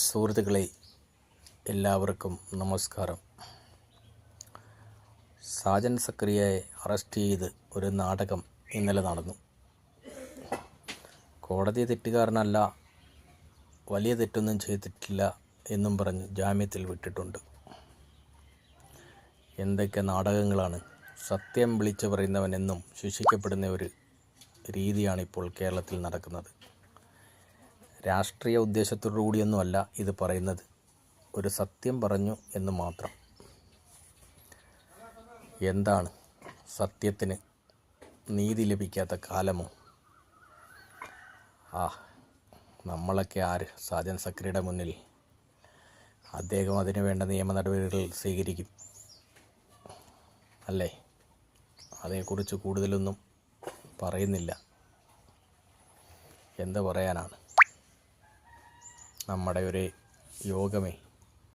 സുഹൃത്തുക്കളെ, എല്ലാവർക്കും നമസ്കാരം. സാജൻ സക്കറിയയെ അറസ്റ്റ് ചെയ്ത് ഒരു നാടകം ഇന്നലെ നടന്നു. കോടതി തെറ്റുകാരനല്ല, വലിയ തെറ്റൊന്നും ചെയ്തിട്ടില്ല എന്നും പറഞ്ഞ് ജാമ്യത്തിൽ വിട്ടിട്ടുണ്ട്. എന്തൊക്കെ നാടകങ്ങളാണ്! സത്യം വിളിച്ചു പറയുന്നവനെന്നും ശിക്ഷിക്കപ്പെടുന്ന ഒരു രീതിയാണിപ്പോൾ കേരളത്തിൽ നടക്കുന്നത്. രാഷ്ട്രീയ ഉദ്ദേശത്തോടു കൂടിയൊന്നുമല്ല ഇത് പറയുന്നത്, ഒരു സത്യം പറഞ്ഞു എന്ന് മാത്രം. എന്താണ് സത്യത്തിന് നീതി ലഭിക്കാത്ത കാലമോ? നമ്മളൊക്കെ ആര് സാജൻ സക്കറിയുടെ മുന്നിൽ? അദ്ദേഹം അതിനു വേണ്ട നിയമ നടപടികൾ സ്വീകരിക്കും അല്ലേ? അതേക്കുറിച്ച് കൂടുതലൊന്നും പറയുന്നില്ല. എന്ത് പറയാനാണ്? നമ്മുടെ ഒരു യോഗമേ